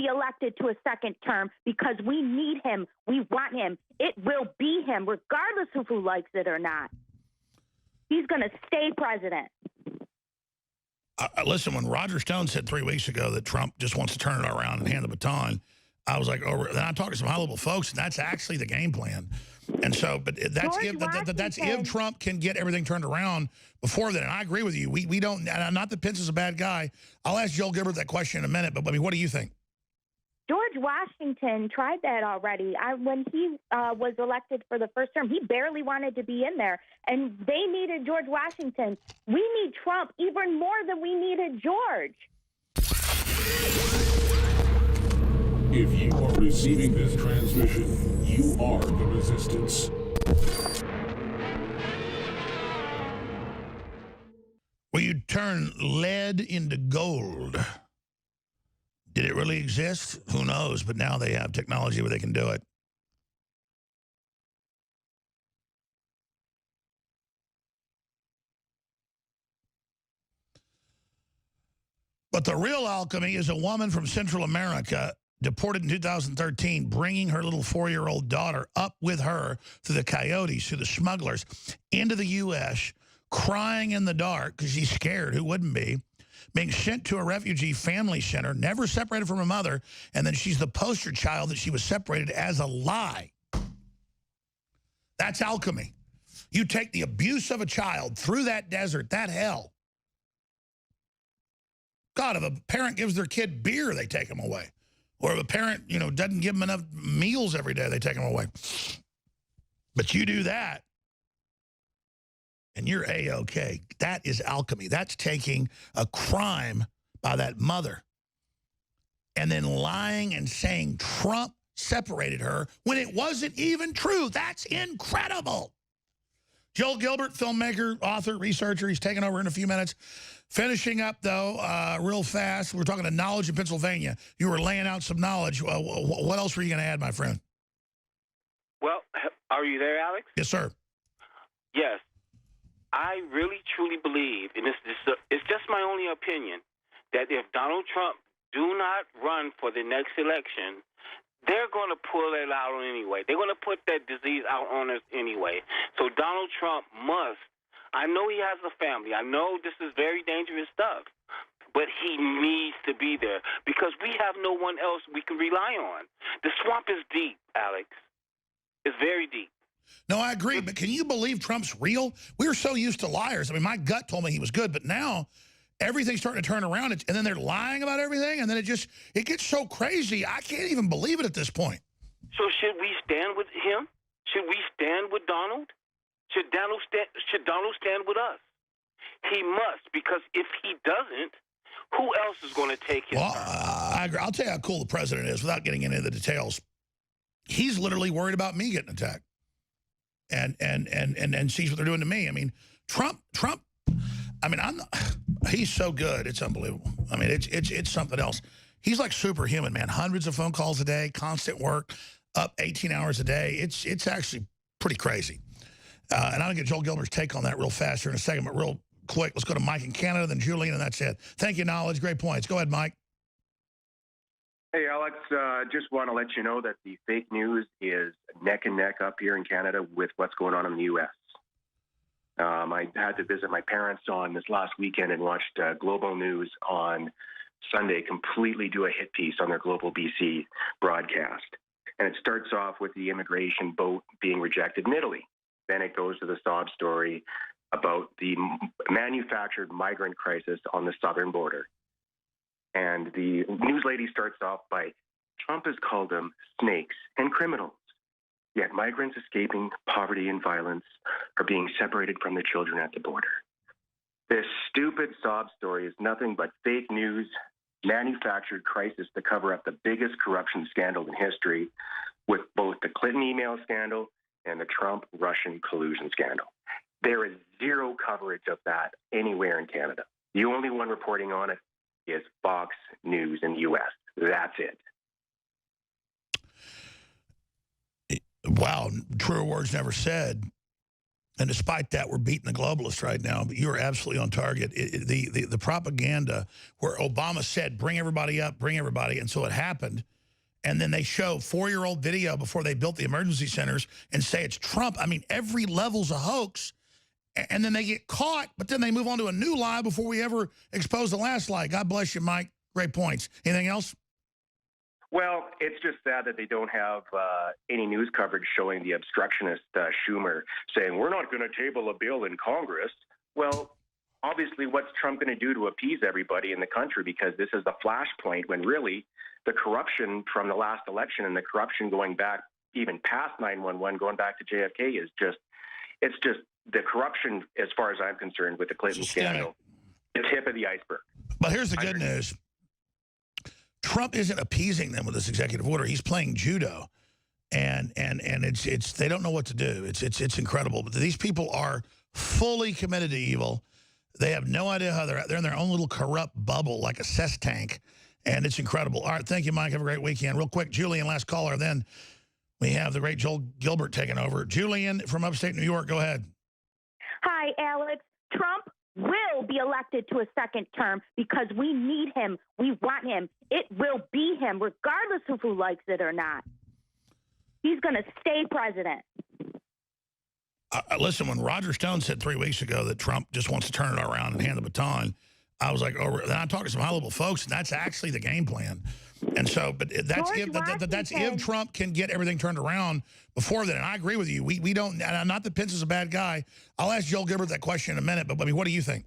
be elected to a second term because we need him. We want him. It will be him, regardless of who likes it or not. He's going to stay president. Listen, when Roger Stone said 3 weeks ago that Trump just wants to turn it around and hand the baton, I was like, oh, then I talked to some high-level folks, and that's actually the game plan. And so, but that's if Trump can get everything turned around before then. And I agree with you. We don't, not that Pence is a bad guy. I'll ask Joel Gilbert that question in a minute, but I mean, what do you think? George Washington tried that already. When he was elected for the first term, he barely wanted to be in there, and they needed George Washington. We need Trump even more than we needed George. If you are receiving this transmission, you are the resistance. Well, you turn lead into gold. Did it really exist? Who knows? But now they have technology where they can do it. But the real alchemy is a woman from Central America deported in 2013, bringing her little 4-year-old daughter up with her through the coyotes, through the smugglers, into the U.S., crying in the dark because she's scared. Who wouldn't be? Being sent to a refugee family center, never separated from her mother, and then she's the poster child that she was separated as a lie. That's alchemy. You take the abuse of a child through that desert, that hell. God, if a parent gives their kid beer, they take them away. Or if a parent, doesn't give them enough meals every day, they take them away. But you do that, and you're A-OK. That is alchemy. That's taking a crime by that mother and then lying and saying Trump separated her when it wasn't even true. That's incredible. Joel Gilbert, filmmaker, author, researcher. He's taking over in a few minutes. Finishing up, though, real fast, we're talking to Knowledge in Pennsylvania. You were laying out some knowledge. What else were you going to add, my friend? Well, are you there, Alex? Yes, sir. Yes. I really, truly believe, and it's just my only opinion, that if Donald Trump do not run for the next election, they're going to pull it out anyway. They're going to put that disease out on us anyway. So Donald Trump must. I know he has a family. I know this is very dangerous stuff, but he needs to be there because we have no one else we can rely on. The swamp is deep, Alex. It's very deep. No, I agree, but can you believe Trump's real? We were so used to liars. I mean, my gut told me he was good, but now everything's starting to turn around, and then they're lying about everything, and then it gets so crazy. I can't even believe it at this point. So should we stand with him? Should we stand with Donald? Should Donald stand with us? He must, because if he doesn't, who else is going to take his turn? I agree. I'll tell you how cool the president is without getting into the details. He's literally worried about me getting attacked. And sees what they're doing to me. I mean, Trump, I mean, he's so good. It's unbelievable. I mean, it's something else. He's like superhuman, man. Hundreds of phone calls a day, constant work, up 18 hours a day. It's actually pretty crazy. And I'm going to get Joel Gilbert's take on that real fast here in a second, but real quick, let's go to Mike in Canada, then Julian, and that's it. Thank you, Knowledge. Great points. Go ahead, Mike. Hey, Alex, just want to let you know that the fake news is neck and neck up here in Canada with what's going on in the U.S. I had to visit my parents on this last weekend and watched Global News on Sunday completely do a hit piece on their Global BC broadcast. And it starts off with the immigration boat being rejected in Italy. Then it goes to the sob story about the manufactured migrant crisis on the southern border. And the news lady starts off by, Trump has called them snakes and criminals. Yet migrants escaping poverty and violence are being separated from their children at the border. This stupid sob story is nothing but fake news, manufactured crisis to cover up the biggest corruption scandal in history, with both the Clinton email scandal and the Trump-Russian collusion scandal. There is zero coverage of that anywhere in Canada. The only one reporting on it is Fox News in the U.S. That's it. Wow, truer words never said. And despite that, we're beating the globalists right now. But you're absolutely on target. The propaganda where Obama said, bring everybody up, bring everybody. And so it happened. And then they show 4-year-old video before they built the emergency centers and say it's Trump. I mean, every level's a hoax. And then they get caught, but then they move on to a new lie before we ever expose the last lie. God bless you, Mike. Great points. Anything else? Well, it's just sad that they don't have any news coverage showing the obstructionist Schumer saying, we're not going to table a bill in Congress. Well, obviously, what's Trump going to do to appease everybody in the country? Because this is the flashpoint when really the corruption from the last election and the corruption going back even past 9/11, going back to JFK is just, it's just the corruption, as far as I'm concerned, with the Clinton scandal, the tip of the iceberg. But here's the good news. Trump isn't appeasing them with this executive order. He's playing judo, and it's they don't know what to do. It's incredible. But these people are fully committed to evil. They have no idea how they're in their own little corrupt bubble like a cess tank, and it's incredible. All right, thank you, Mike. Have a great weekend. Real quick, Julian, last caller. Then we have the great Joel Gilbert taking over. Julian from upstate New York, go ahead. Hi, Alex. Trump will be elected to a second term because we need him. We want him. It will be him, regardless of who likes it or not. He's going to stay president. Listen, when Roger Stone said 3 weeks ago that Trump just wants to turn it around and hand the baton, I was like, oh, then I talked to some high-level folks, and that's actually the game plan. And so, but that's if Trump can get everything turned around before then. And I agree with you. We don't, not that Pence is a bad guy. I'll ask Joel Gilbert that question in a minute, but I mean, what do you think?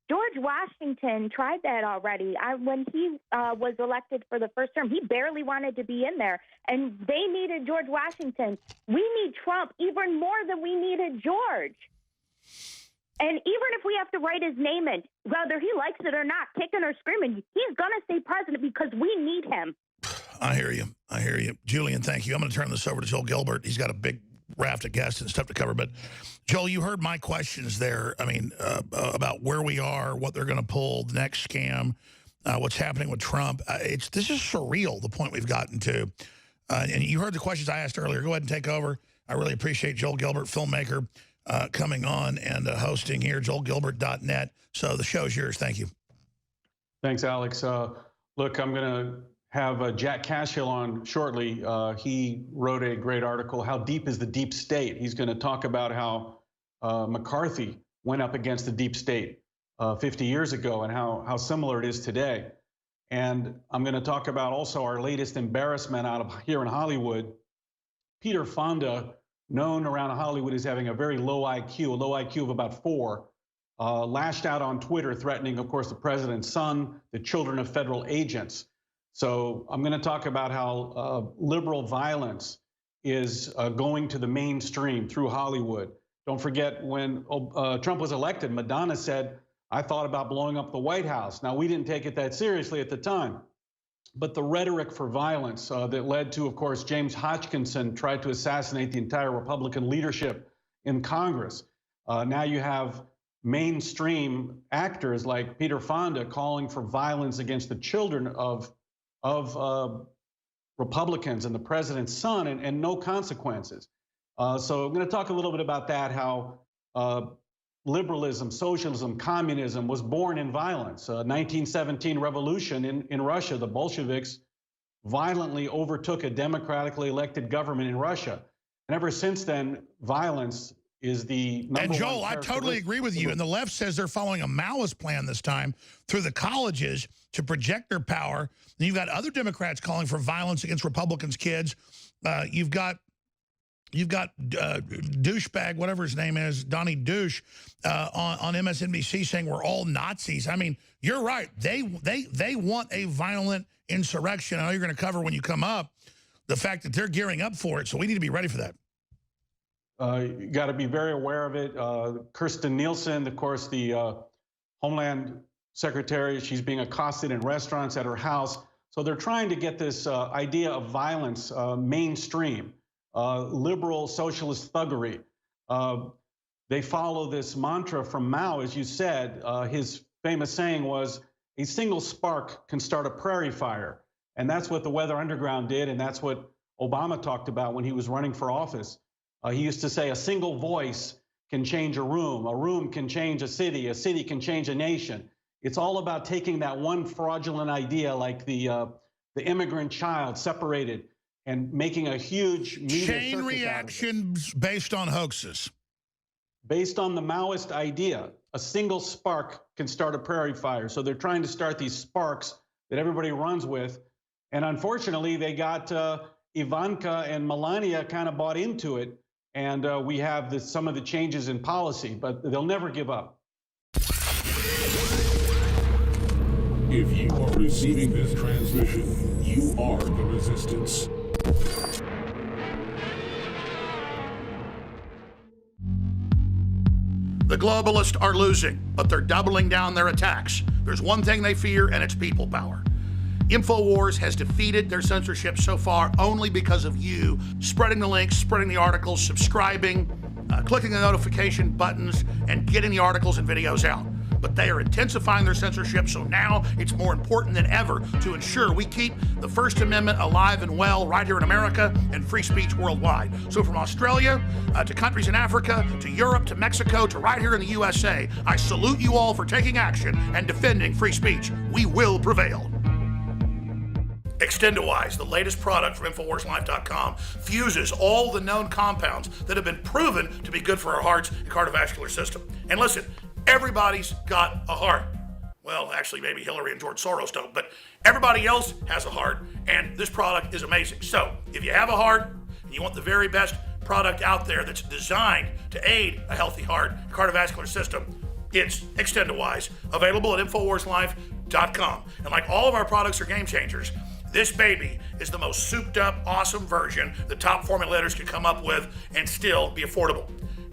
George Washington tried that already. When he was elected for the first term, he barely wanted to be in there. And they needed George Washington. We need Trump even more than we needed George. And even if we have to write his name in, whether he likes it or not, kicking or screaming, he's going to stay president because we need him. I hear you. I hear you. Julian, thank you. I'm going to turn this over to Joel Gilbert. He's got a big raft of guests and stuff to cover. But, Joel, you heard my questions there, I mean, about where we are, what they're going to pull, the next scam, what's happening with Trump. This is surreal, the point we've gotten to. And you heard the questions I asked earlier. Go ahead and take over. I really appreciate Joel Gilbert, filmmaker, coming on and hosting here, joelgilbert.net. So the show's yours. Thank you. Thanks, Alex. Look, I'm going to have Jack Cashill on shortly. He wrote a great article, How Deep is the Deep State? He's going to talk about how McCarthy went up against the deep state 50 years ago and how similar it is today. And I'm going to talk about also our latest embarrassment out of here in Hollywood. Peter Fonda, known around Hollywood as having a very low IQ of about 4, lashed out on Twitter, threatening, of course, the president's son, the children of federal agents. So I'm going to talk about how liberal violence is going to the mainstream through Hollywood. Don't forget when Trump was elected, Madonna said, I thought about blowing up the White House. Now, we didn't take it that seriously at the time. But the rhetoric for violence that led to, of course, James Hodgkinson tried to assassinate the entire Republican leadership in Congress. Now you have mainstream actors like Peter Fonda calling for violence against the children of Republicans and the president's son, and no consequences. So I'm going to talk a little bit about that, how liberalism, socialism, communism was born in violence. 1917 revolution in Russia, the Bolsheviks violently overtook a democratically elected government in Russia. And ever since then, violence is the number one. And Joel, I totally agree with you. And the left says they're following a Maoist plan this time through the colleges to project their power. And you've got other Democrats calling for violence against Republicans' kids. You've got douchebag, whatever his name is, Donnie Douche, on MSNBC saying we're all Nazis. I mean, you're right. They want a violent insurrection. I know you're going to cover when you come up the fact that they're gearing up for it. So we need to be ready for that. You got to be very aware of it. Kirstjen Nielsen, of course, the Homeland Secretary, she's being accosted in restaurants at her house. So they're trying to get this idea of violence mainstream. Liberal socialist thuggery. They follow this mantra from Mao, as you said. His famous saying was, a single spark can start a prairie fire. And that's what the Weather Underground did, and that's what Obama talked about when he was running for office. He used to say a single voice can change a room can change a city can change a nation. It's all about taking that one fraudulent idea like the immigrant child separated and making a huge media chain reactions based on hoaxes. Based on the Maoist idea, a single spark can start a prairie fire. So they're trying to start these sparks that everybody runs with. And unfortunately, they got Ivanka and Melania kind of bought into it. And we have some of the changes in policy, but they'll never give up. If you are receiving this transmission, you are the resistance. The globalists are losing, but they're doubling down their attacks. There's one thing they fear, and it's people power. InfoWars has defeated their censorship so far only because of you spreading the links, spreading the articles, subscribing, clicking the notification buttons, and getting the articles and videos out. But they are intensifying their censorship, so now it's more important than ever to ensure we keep the First Amendment alive and well right here in America and free speech worldwide. So from Australia to countries in Africa, to Europe, to Mexico, to right here in the USA, I salute you all for taking action and defending free speech. We will prevail. Extendowise, the latest product from InfoWarsLife.com, fuses all the known compounds that have been proven to be good for our hearts and cardiovascular system. And listen, everybody's got a heart. Well, actually, maybe Hillary and George Soros don't, but everybody else has a heart, and this product is amazing. So, if you have a heart and you want the very best product out there that's designed to aid a healthy heart and cardiovascular system, it's Extendowise, available at InfoWarsLife.com. And like all of our products are game changers, this baby is the most souped up, awesome version the top formulators could come up with and still be affordable.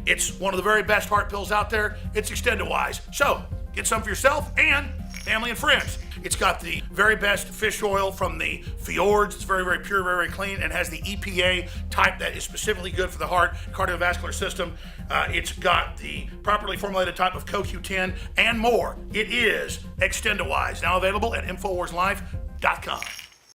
It's one of the very best heart pills out there. It's Extendowise. So get some for yourself and family and friends. It's got the very best fish oil from the fjords. It's very, very pure, very, very clean, and has the EPA type that is specifically good for the heart, cardiovascular system. It's got the properly formulated type of CoQ10 and more. It is Extendowise, now available at InfoWarsLife.com.